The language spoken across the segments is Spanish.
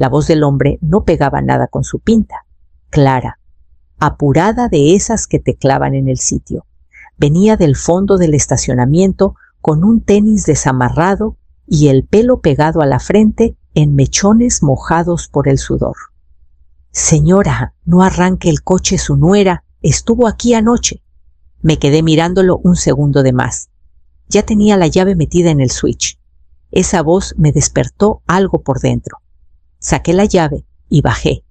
La voz del hombre no pegaba nada con su pinta. Clara, apurada, de esas que te clavan en el sitio. Venía del fondo del estacionamiento con un tenis desamarrado y el pelo pegado a la frente en mechones mojados por el sudor. Señora, no arranque el coche su nuera, estuvo aquí anoche. Me quedé mirándolo un segundo de más. Ya tenía la llave metida en el switch. Esa voz me despertó algo por dentro. Saqué la llave y bajé.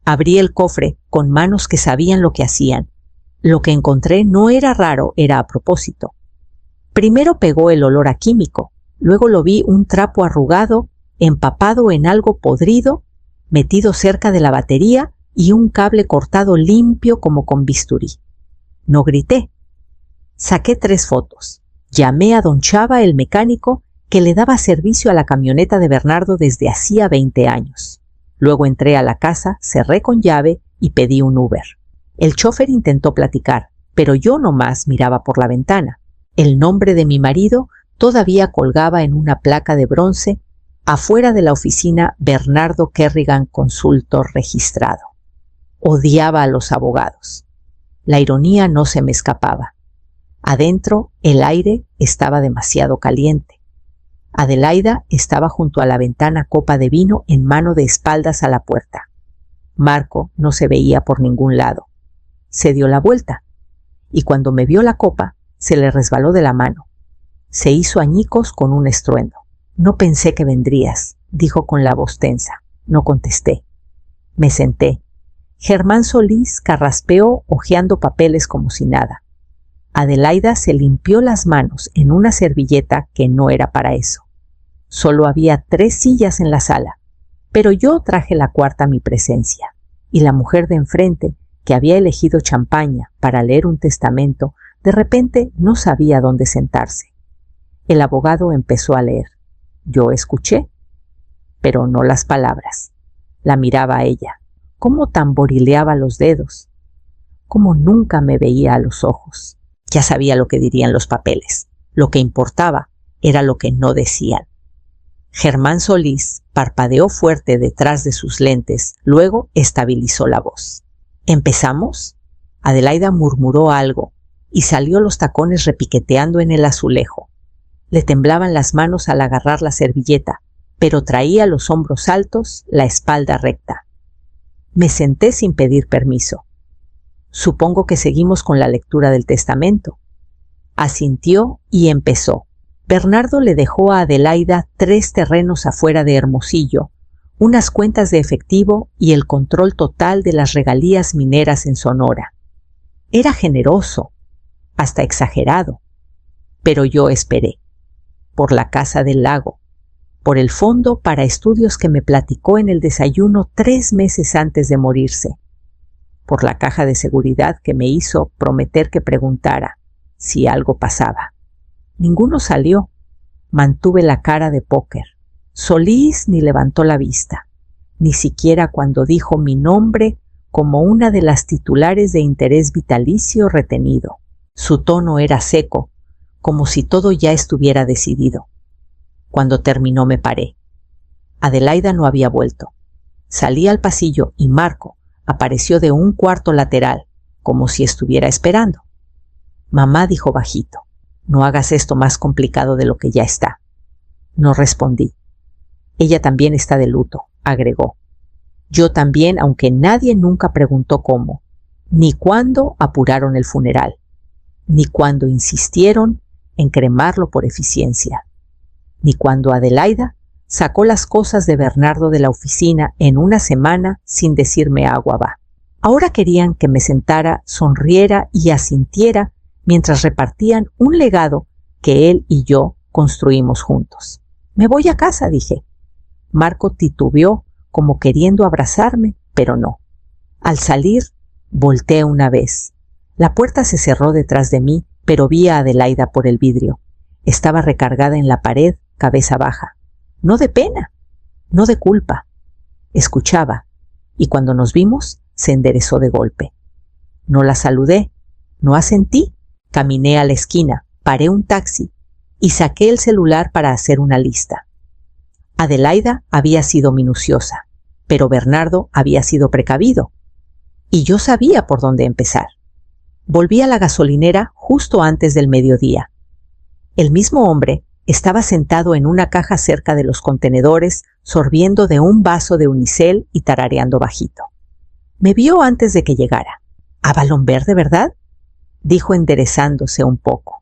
Abrí el cofre con manos que sabían lo que hacían. Lo que encontré no era raro, era a propósito. Primero pegó el olor a químico, luego lo vi un trapo arrugado, empapado en algo podrido, metido cerca de la batería y un cable cortado limpio como con bisturí. No grité. Saqué 3 fotos. Llamé a don Chava, el mecánico, que le daba servicio a la camioneta de Bernardo desde hacía 20 años. Luego entré a la casa, cerré con llave y pedí un Uber. El chofer intentó platicar, pero yo nomás miraba por la ventana. El nombre de mi marido todavía colgaba en una placa de bronce afuera de la oficina Bernardo Kerrigan, consultor registrado. Odiaba a los abogados. La ironía no se me escapaba. Adentro el aire estaba demasiado caliente. Adelaida estaba junto a la ventana, copa de vino en mano, de espaldas a la puerta. Marco no se veía por ningún lado. Se dio la vuelta y cuando me vio la copa se le resbaló de la mano. Se hizo añicos con un estruendo. No pensé que vendrías, dijo con la voz tensa. No contesté. Me senté. Germán Solís carraspeó hojeando papeles como si nada. Adelaida se limpió las manos en una servilleta que no era para eso. Solo había 3 sillas en la sala, pero yo traje la cuarta a mi presencia, y la mujer de enfrente, que había elegido champaña para leer un testamento, de repente no sabía dónde sentarse. El abogado empezó a leer. Yo escuché, pero no las palabras. La miraba a ella. Cómo tamborileaba los dedos. Cómo nunca me veía a los ojos. Ya sabía lo que dirían los papeles. Lo que importaba era lo que no decían. Germán Solís parpadeó fuerte detrás de sus lentes, luego estabilizó la voz. ¿Empezamos? Adelaida murmuró algo y salió los tacones repiqueteando en el azulejo. Le temblaban las manos al agarrar la servilleta, pero traía los hombros altos, la espalda recta. Me senté sin pedir permiso. Supongo que seguimos con la lectura del testamento. Asintió y empezó. Bernardo le dejó a Adelaida 3 terrenos afuera de Hermosillo, unas cuentas de efectivo y el control total de las regalías mineras en Sonora. Era generoso, hasta exagerado, pero yo esperé. Por la casa del lago, por el fondo para estudios que me platicó en el desayuno 3 meses antes de morirse, por la caja de seguridad que me hizo prometer que preguntara si algo pasaba. Ninguno salió. Mantuve la cara de póker. Solís ni levantó la vista, ni siquiera cuando dijo mi nombre como una de las titulares de interés vitalicio retenido. Su tono era seco, como si todo ya estuviera decidido. Cuando terminó me paré. Adelaida no había vuelto. Salí al pasillo y Marco apareció de un cuarto lateral, como si estuviera esperando. Mamá dijo bajito, no hagas esto más complicado de lo que ya está. No respondí. Ella también está de luto, agregó. Yo también, aunque nadie nunca preguntó cómo, ni cuándo apuraron el funeral, ni cuándo insistieron en cremarlo por eficiencia, ni cuando Adelaida sacó las cosas de Bernardo de la oficina en una semana sin decirme agua va. Ahora querían que me sentara, sonriera y asintiera mientras repartían un legado que él y yo construimos juntos. Me voy a casa, dije. Marco titubeó como queriendo abrazarme, pero no. Al salir, volteé una vez. La puerta se cerró detrás de mí, pero vi a Adelaida por el vidrio. Estaba recargada en la pared, cabeza baja. No de pena, no de culpa. Escuchaba, y cuando nos vimos, se enderezó de golpe. No la saludé, no asentí. Caminé a la esquina, paré un taxi y saqué el celular para hacer una lista. Adelaida había sido minuciosa. pero Bernardo había sido precavido, y yo sabía por dónde empezar. Volví a la gasolinera justo antes del mediodía. El mismo hombre estaba sentado en una caja cerca de los contenedores, sorbiendo de un vaso de unicel y tarareando bajito. Me vio antes de que llegara. —¿Avalon Verde, verdad? —dijo enderezándose un poco.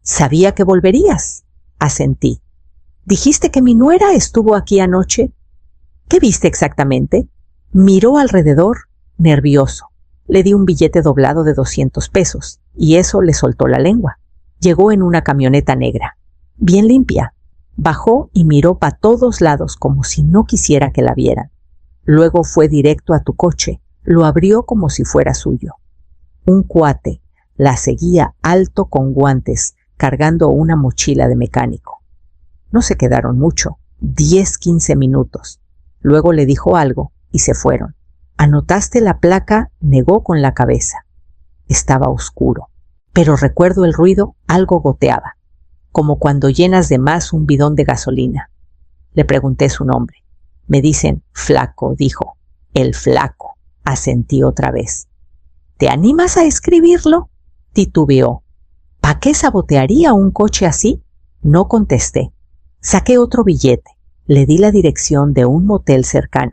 —Sabía que volverías —asentí. —¿Dijiste que mi nuera estuvo aquí anoche? —¿Qué viste exactamente? Miró alrededor, nervioso. Le di un billete doblado de 200 pesos, y eso le soltó la lengua. Llegó en una camioneta negra, bien limpia. Bajó y miró para todos lados como si no quisiera que la vieran. Luego fue directo a tu coche, lo abrió como si fuera suyo. Un cuate la seguía alto con guantes, cargando una mochila de mecánico. No se quedaron mucho, 10-15 minutos. Luego le dijo algo y se fueron. —¿Anotaste la placa? —negó con la cabeza. Estaba oscuro, pero recuerdo el ruido, algo goteaba, como cuando llenas de más un bidón de gasolina. Le pregunté su nombre. Me dicen Flaco, dijo. —El Flaco —asentí otra vez. —¿Te animas a escribirlo? —titubeó. —¿Pa qué sabotearía un coche así? No contesté. Saqué otro billete, le di la dirección de un motel cercano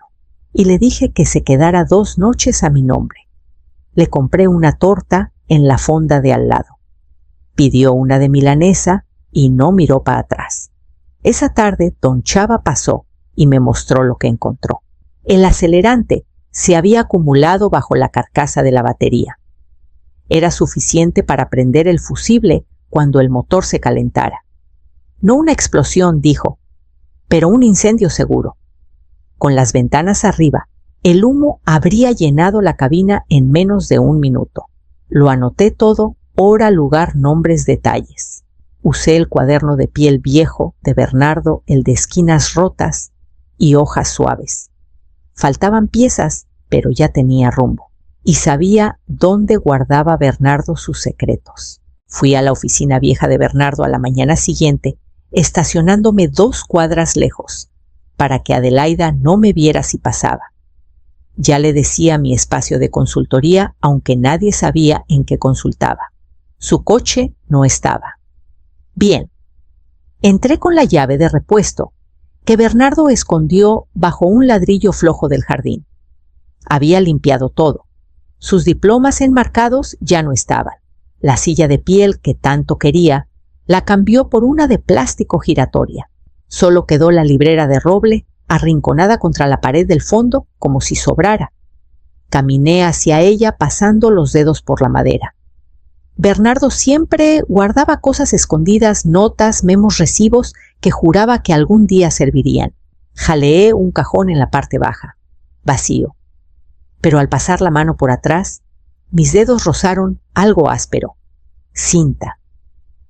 y le dije que se quedara 2 noches a mi nombre. Le compré una torta en la fonda de al lado. Pidió una de milanesa y no miró para atrás. Esa tarde don Chava pasó y me mostró lo que encontró. El acelerante se había acumulado bajo la carcasa de la batería. Era suficiente para prender el fusible cuando el motor se calentara. No una explosión, dijo, pero un incendio seguro. Con las ventanas arriba, el humo habría llenado la cabina en menos de 1 minuto. Lo anoté todo, hora, lugar, nombres, detalles. Usé el cuaderno de piel viejo de Bernardo, el de esquinas rotas y hojas suaves. Faltaban piezas, pero ya tenía rumbo. Y sabía dónde guardaba Bernardo sus secretos. Fui a la oficina vieja de Bernardo a la mañana siguiente, estacionándome 2 cuadras lejos, para que Adelaida no me viera si pasaba. Ya le decía mi espacio de consultoría, aunque nadie sabía en qué consultaba. Su coche no estaba. Bien, entré con la llave de repuesto, que Bernardo escondió bajo un ladrillo flojo del jardín. Había limpiado todo. Sus diplomas enmarcados ya no estaban. La silla de piel que tanto quería la cambió por una de plástico giratoria. Solo quedó la librera de roble arrinconada contra la pared del fondo como si sobrara. Caminé hacia ella pasando los dedos por la madera. Bernardo siempre guardaba cosas escondidas, notas, memos, recibos que juraba que algún día servirían. Jaleé un cajón en la parte baja, vacío. Pero al pasar la mano por atrás, mis dedos rozaron algo áspero. Cinta.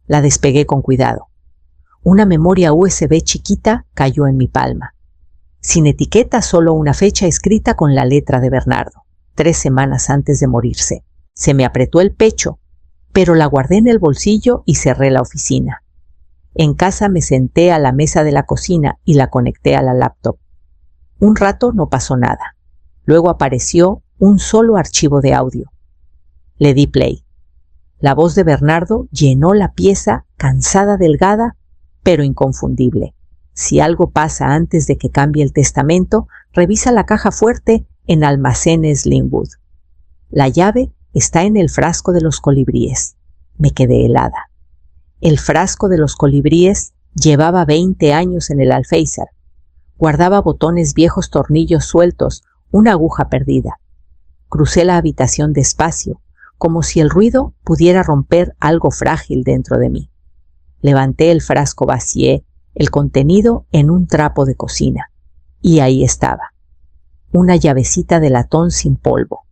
La despegué con cuidado. Una memoria USB chiquita cayó en mi palma. Sin etiqueta, solo una fecha escrita con la letra de Bernardo, 3 semanas antes de morirse. Se me apretó el pecho, pero la guardé en el bolsillo y cerré la oficina. En casa me senté a la mesa de la cocina y la conecté a la laptop. Un rato no pasó nada. Luego apareció un solo archivo de audio. Le di play. La voz de Bernardo llenó la pieza, cansada, delgada, pero inconfundible. Si algo pasa antes de que cambie el testamento, revisa la caja fuerte en Almacenes Linwood. La llave está en el frasco de los colibríes. Me quedé helada. El frasco de los colibríes llevaba 20 años en el alféizar. Guardaba botones viejos, tornillos sueltos, una aguja perdida. Crucé la habitación despacio, como si el ruido pudiera romper algo frágil dentro de mí. Levanté el frasco, vacié el contenido en un trapo de cocina. Y ahí estaba. Una llavecita de latón sin polvo.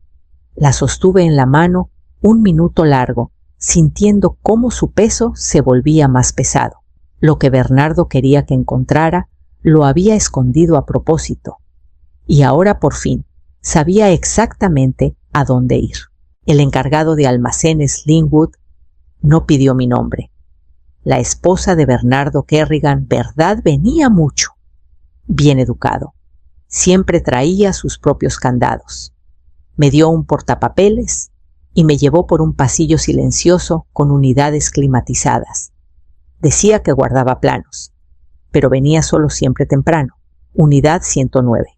La sostuve en la mano 1 minuto largo, sintiendo cómo su peso se volvía más pesado. Lo que Bernardo quería que encontrara, lo había escondido a propósito. Y ahora por fin sabía exactamente a dónde ir. El encargado de Almacenes Linwood no pidió mi nombre. La esposa de Bernardo Kerrigan, verdad, venía mucho. Bien educado. Siempre traía sus propios candados. Me dio un portapapeles y me llevó por un pasillo silencioso con unidades climatizadas. Decía que guardaba planos, pero venía solo siempre temprano. Unidad 109.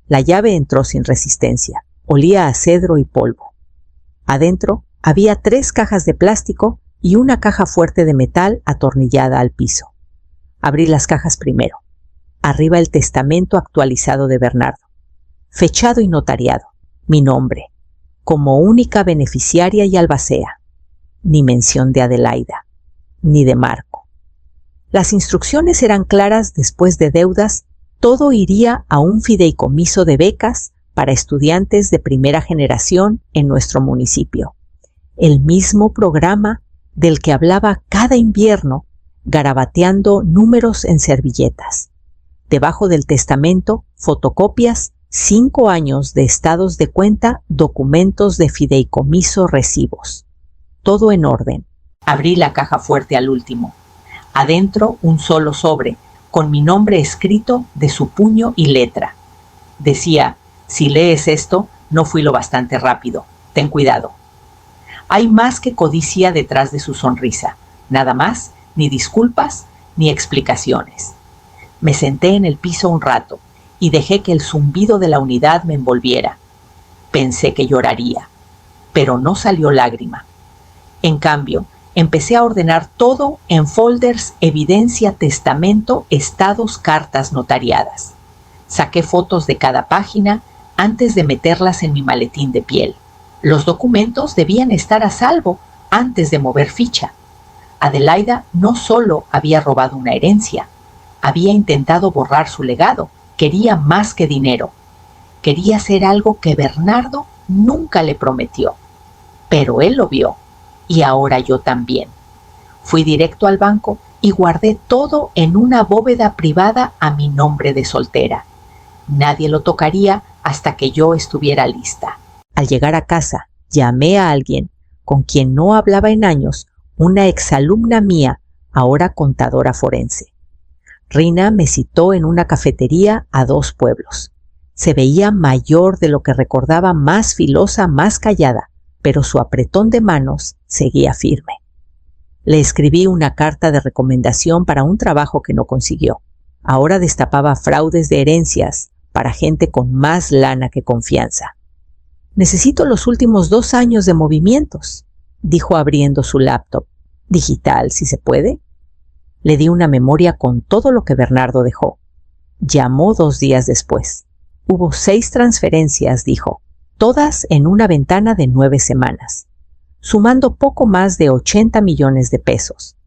La llave entró sin resistencia. Olía a cedro y polvo. Adentro había 3 cajas de plástico y una caja fuerte de metal atornillada al piso. Abrí las cajas primero. Arriba el testamento actualizado de Bernardo. Fechado y notariado. Mi nombre. Como única beneficiaria y albacea. Ni mención de Adelaida. Ni de Marco. Las instrucciones eran claras. Después de deudas, todo iría a un fideicomiso de becas para estudiantes de primera generación en nuestro municipio. El mismo programa del que hablaba cada invierno, garabateando números en servilletas. Debajo del testamento, fotocopias, 5 años de estados de cuenta, documentos de fideicomiso, recibos. Todo en orden. Abrí la caja fuerte al último. Adentro un solo sobre, con mi nombre escrito de su puño y letra. Decía: si lees esto, no fui lo bastante rápido. Ten cuidado. Hay más que codicia detrás de su sonrisa. Nada más, ni disculpas, ni explicaciones. Me senté en el piso un rato y dejé que el zumbido de la unidad me envolviera. Pensé que lloraría, pero no salió lágrima. En cambio, empecé a ordenar todo en folders: evidencia, testamento, estados, cartas notariadas. Saqué fotos de cada página antes de meterlas en mi maletín de piel. Los documentos debían estar a salvo antes de mover ficha. Adelaida no solo había robado una herencia, había intentado borrar su legado. Quería más que dinero. Quería hacer algo que Bernardo nunca le prometió. Pero él lo vio, y ahora yo también. Fui directo al banco y guardé todo en una bóveda privada a mi nombre de soltera. Nadie lo tocaría hasta que yo estuviera lista. Al llegar a casa, llamé a alguien con quien no hablaba en años, una exalumna mía, ahora contadora forense. Rina me citó en una cafetería a 2 pueblos. Se veía mayor de lo que recordaba, más filosa, más callada, pero su apretón de manos seguía firme. Le escribí una carta de recomendación para un trabajo que no consiguió. Ahora destapaba fraudes de herencias para gente con más lana que confianza. Necesito los últimos 2 años de movimientos, dijo abriendo su laptop. Digital, si se puede. Le di una memoria con todo lo que Bernardo dejó. Llamó 2 días después. Hubo 6 transferencias, dijo, todas en una ventana de 9 semanas, sumando poco más de 80 millones de pesos.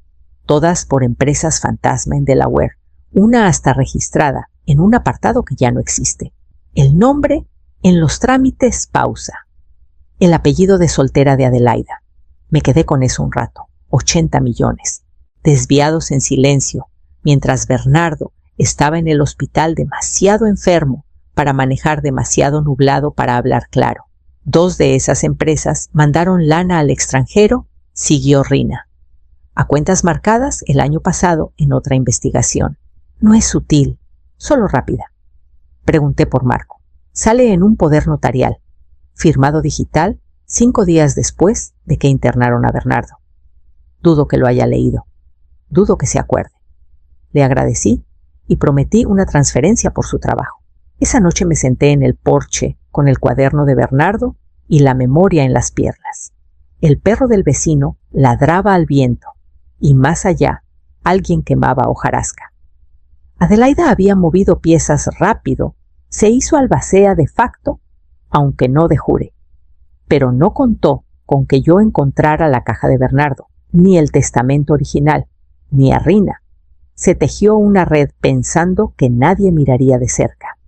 Todas por empresas fantasma en Delaware, una hasta registrada en un apartado que ya no existe. El nombre en los trámites: pausa. El apellido de soltera de Adelaida. Me quedé con eso un rato. 80 millones. Desviados en silencio, mientras Bernardo estaba en el hospital demasiado enfermo para manejar, demasiado nublado para hablar claro. 2 de esas empresas mandaron lana al extranjero, siguió Rina. A cuentas marcadas el año pasado en otra investigación. No es sutil, solo rápida. Pregunté por Marco. Sale en un poder notarial, firmado digital 5 días después de que internaron a Bernardo. Dudo que lo haya leído. Dudo que se acuerde. Le agradecí y prometí una transferencia por su trabajo. Esa noche me senté en el porche con el cuaderno de Bernardo y la memoria en las piernas. El perro del vecino ladraba al viento y más allá alguien quemaba hojarasca. Adelaida había movido piezas rápido, se hizo albacea de facto, aunque no de jure. Pero no contó con que yo encontrara la caja de Bernardo, ni el testamento original, ni a Rina. Se tejió una red pensando que nadie miraría de cerca,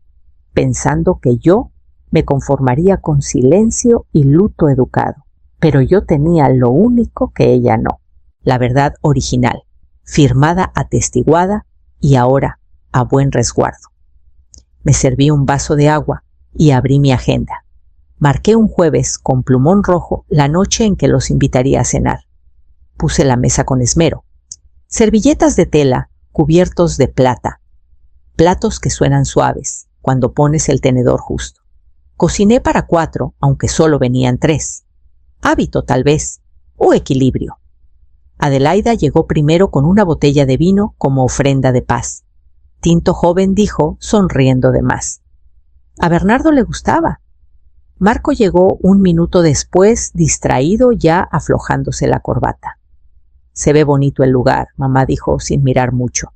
pensando que yo me conformaría con silencio y luto educado. Pero yo tenía lo único que ella no, la verdad original, firmada, atestiguada y ahora a buen resguardo. Me serví un vaso de agua y abrí mi agenda. Marqué un jueves con plumón rojo la noche en que los invitaría a cenar. Puse la mesa con esmero. Servilletas de tela, cubiertos de plata, platos que suenan suaves, cuando pones el tenedor justo. Cociné para 4, aunque solo venían 3. Hábito tal vez, o equilibrio. Adelaida llegó primero con una botella de vino como ofrenda de paz. Tinto joven dijo, sonriendo de más. A Bernardo le gustaba. Marco llegó 1 minuto después, distraído ya aflojándose la corbata. Se ve bonito el lugar, mamá dijo sin mirar mucho.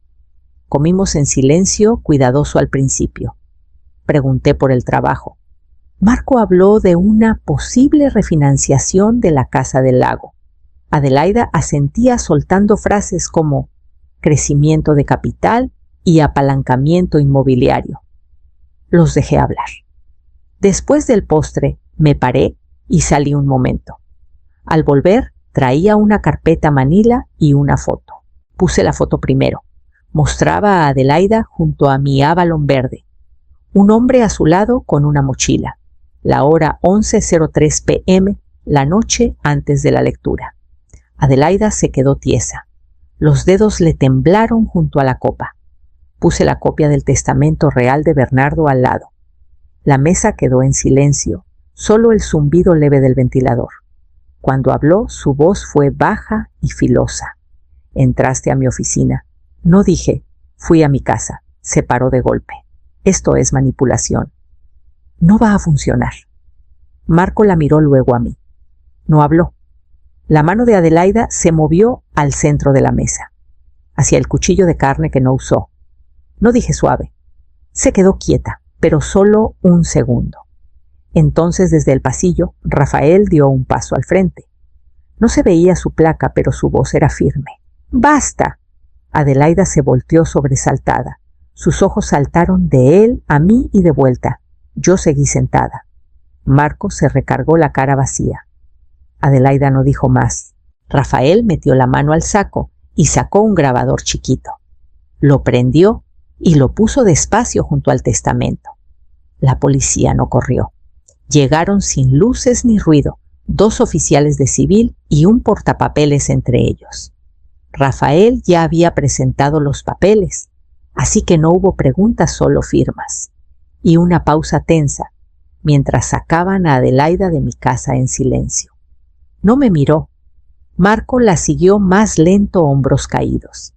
Comimos en silencio, cuidadoso al principio. Pregunté por el trabajo. Marco habló de una posible refinanciación de la Casa del Lago. Adelaida asentía soltando frases como crecimiento de capital y apalancamiento inmobiliario. Los dejé hablar. Después del postre, me paré y salí un momento. Al volver, traía una carpeta manila y una foto. Puse la foto primero. Mostraba a Adelaida junto a mi Avalon verde. Un hombre a su lado con una mochila. La hora 11:03 p.m., la noche antes de la lectura. Adelaida se quedó tiesa. Los dedos le temblaron junto a la copa. Puse la copia del testamento real de Bernardo al lado. La mesa quedó en silencio, solo el zumbido leve del ventilador. Cuando habló, su voz fue baja y filosa. Entraste a mi oficina. No dije, fui a mi casa. Se paró de golpe. Esto es manipulación. No va a funcionar. Marco la miró luego a mí. No habló. La mano de Adelaida se movió al centro de la mesa, hacia el cuchillo de carne que no usó. No dije suave. Se quedó quieta, pero solo 1 segundo. Entonces, desde el pasillo, Rafael dio un paso al frente. No se veía su placa, pero su voz era firme. ¡Basta! Adelaida se volteó sobresaltada. Sus ojos saltaron de él a mí y de vuelta. Yo seguí sentada. Marco se recargó la cara vacía. Adelaida no dijo más. Rafael metió la mano al saco y sacó un grabador chiquito. Lo prendió y lo puso despacio junto al testamento. La policía no corrió. Llegaron sin luces ni ruido, 2 oficiales de civil y un portapapeles entre ellos. Rafael ya había presentado los papeles, así que no hubo preguntas, solo firmas. Y una pausa tensa, mientras sacaban a Adelaida de mi casa en silencio. No me miró. Marco la siguió más lento, hombros caídos.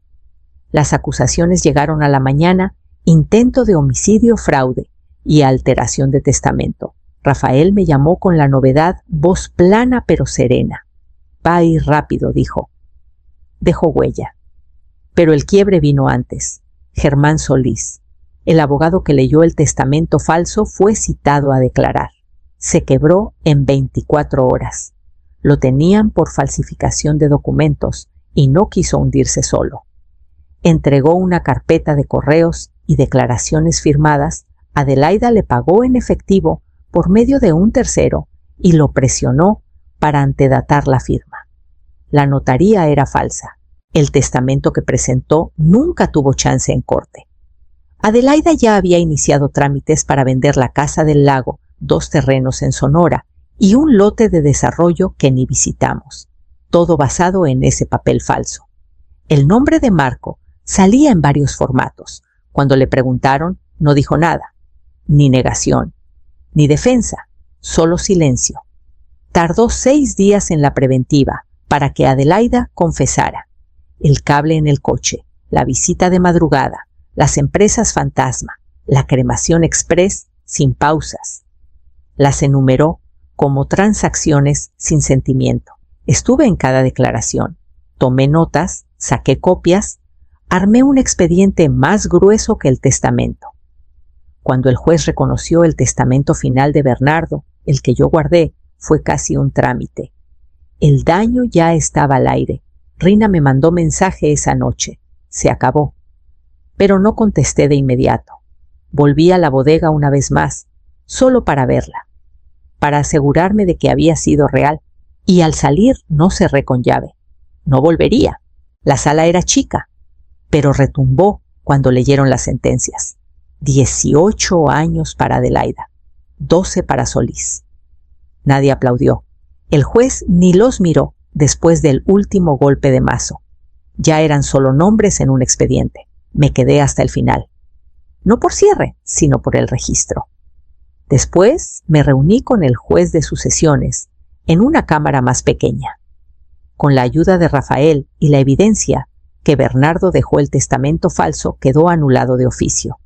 Las acusaciones llegaron a la mañana: intento de homicidio, fraude y alteración de testamento. Rafael me llamó con la novedad, voz plana pero serena. Va a ir rápido, dijo. Dejó huella. Pero el quiebre vino antes. Germán Solís, el abogado que leyó el testamento falso, fue citado a declarar. Se quebró en 24 horas. Lo tenían por falsificación de documentos y no quiso hundirse solo. Entregó una carpeta de correos y declaraciones firmadas. Adelaida le pagó en efectivo por medio de un tercero y lo presionó para antedatar la firma. La notaría era falsa. El testamento que presentó nunca tuvo chance en corte. Adelaida ya había iniciado trámites para vender la Casa del Lago, 2 terrenos en Sonora y un lote de desarrollo que ni visitamos, todo basado en ese papel falso. El nombre de Marco salía en varios formatos. Cuando le preguntaron, no dijo nada, ni negación, ni defensa, solo silencio. Tardó 6 días en la preventiva para que Adelaida confesara. El cable en el coche, la visita de madrugada, las empresas fantasma, la cremación express sin pausas. Las enumeró como transacciones sin sentimiento. Estuve en cada declaración, tomé notas, saqué copias, armé un expediente más grueso que el testamento. Cuando el juez reconoció el testamento final de Bernardo, el que yo guardé, fue casi un trámite. El daño ya estaba al aire. Rina me mandó mensaje esa noche. Se acabó. Pero no contesté de inmediato. Volví a la bodega una vez más, solo para verla, para asegurarme de que había sido real, y al salir no cerré con llave. No volvería. La sala era chica, pero retumbó cuando leyeron las sentencias. 18 años para Adelaida, 12 para Solís. Nadie aplaudió. El juez ni los miró después del último golpe de mazo. Ya eran solo nombres en un expediente. Me quedé hasta el final. no por cierre, sino por el registro. Después me reuní con el juez de sucesiones en una cámara más pequeña. Con la ayuda de Rafael y la evidencia que Bernardo dejó el testamento falso quedó anulado de oficio.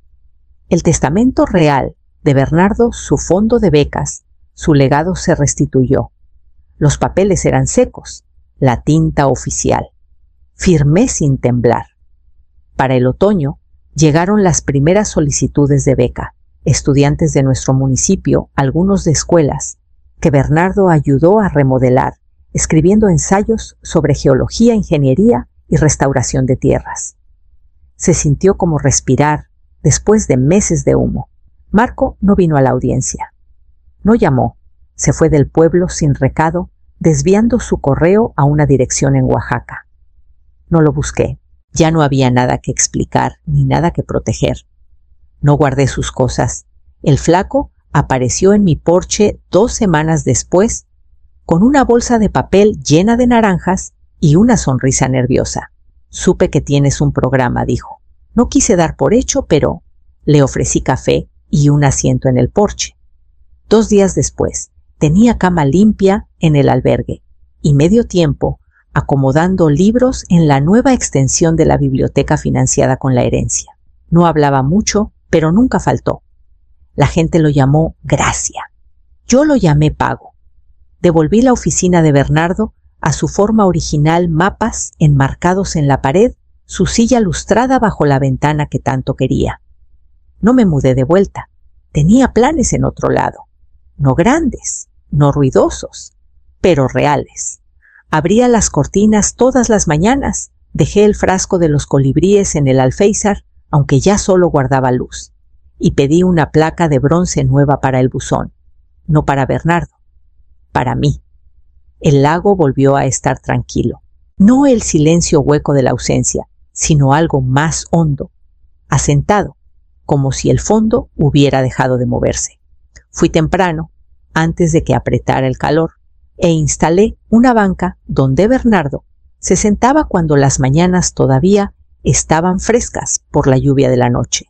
El testamento real de Bernardo, su fondo de becas, su legado se restituyó. Los papeles eran secos, la tinta oficial. Firmé sin temblar. Para el otoño llegaron las primeras solicitudes de beca, estudiantes de nuestro municipio, algunos de escuelas, que Bernardo ayudó a remodelar, escribiendo ensayos sobre geología, ingeniería y restauración de tierras. Se sintió como respirar después de meses de humo. Marco no vino a la audiencia. No llamó, se fue del pueblo sin recado, desviando su correo a una dirección en Oaxaca. No lo busqué, ya no había nada que explicar ni nada que proteger. No guardé sus cosas. El flaco apareció en mi porche 2 semanas después, con una bolsa de papel llena de naranjas y una sonrisa nerviosa. Supe que tienes un programa, dijo. No quise dar por hecho, pero le ofrecí café y un asiento en el porche. 2 días después, tenía cama limpia en el albergue y medio tiempo acomodando libros en la nueva extensión de la biblioteca financiada con la herencia. No hablaba mucho, pero nunca faltó. La gente lo llamó Gracia. Yo lo llamé Pago. Devolví la oficina de Bernardo a su forma original, mapas enmarcados en la pared, su silla lustrada bajo la ventana que tanto quería. No me mudé de vuelta. Tenía planes en otro lado. No grandes, no ruidosos, pero reales. Abría las cortinas todas las mañanas, dejé el frasco de los colibríes en el alféizar, aunque ya solo guardaba luz, y pedí una placa de bronce nueva para el buzón, no para Bernardo, para mí. El lago volvió a estar tranquilo, no el silencio hueco de la ausencia, sino algo más hondo, asentado, como si el fondo hubiera dejado de moverse. Fui temprano, antes de que apretara el calor, e instalé una banca donde Bernardo se sentaba cuando las mañanas todavía estaban frescas por la lluvia de la noche.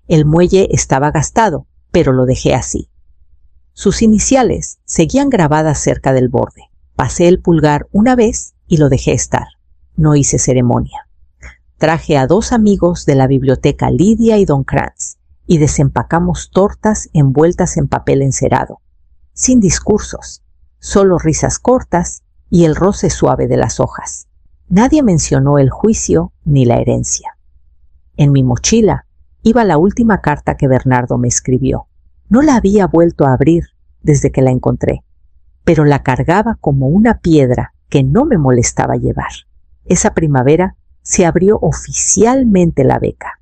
El muelle estaba gastado, pero lo dejé así. Sus iniciales seguían grabadas cerca del borde. Pasé el pulgar una vez y lo dejé estar. No hice ceremonia. Traje a 2 amigos de la biblioteca, Lidia y Don Kranz, y desempacamos tortas envueltas en papel encerado, sin discursos, solo risas cortas y el roce suave de las hojas. Nadie mencionó el juicio ni la herencia. En mi mochila iba la última carta que Bernardo me escribió. No la había vuelto a abrir desde que la encontré, pero la cargaba como una piedra que no me molestaba llevar. Esa primavera se abrió oficialmente la beca.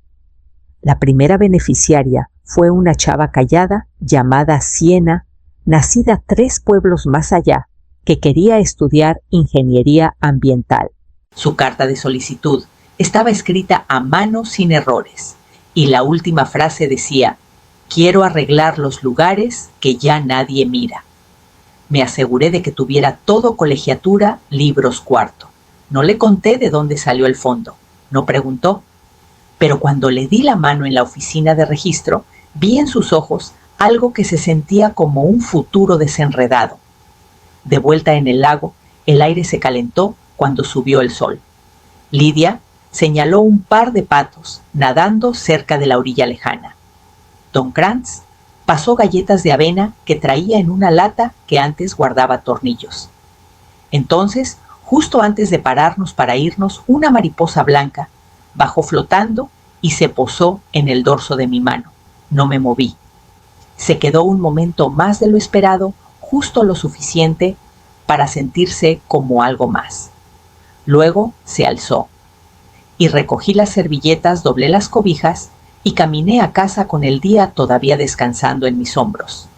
La primera beneficiaria fue una chava callada llamada Siena, nacida 3 pueblos más allá, que quería estudiar ingeniería ambiental. Su carta de solicitud estaba escrita a mano sin errores, y la última frase decía: «Quiero arreglar los lugares que ya nadie mira». Me aseguré de que tuviera todo colegiatura, libros, cuarto. No le conté de dónde salió el fondo, no preguntó. Pero cuando le di la mano en la oficina de registro, vi en sus ojos algo que se sentía como un futuro desenredado. De vuelta en el lago, el aire se calentó cuando subió el sol. Lidia señaló un par de patos nadando cerca de la orilla lejana. Don Kranz pasó galletas de avena que traía en una lata que antes guardaba tornillos. Entonces, justo antes de pararnos para irnos, una mariposa blanca bajó flotando y se posó en el dorso de mi mano. No me moví. Se quedó un momento más de lo esperado, justo lo suficiente para sentirse como algo más. Luego se alzó y recogí las servilletas, doblé las cobijas y caminé a casa con el día todavía descansando en mis hombros.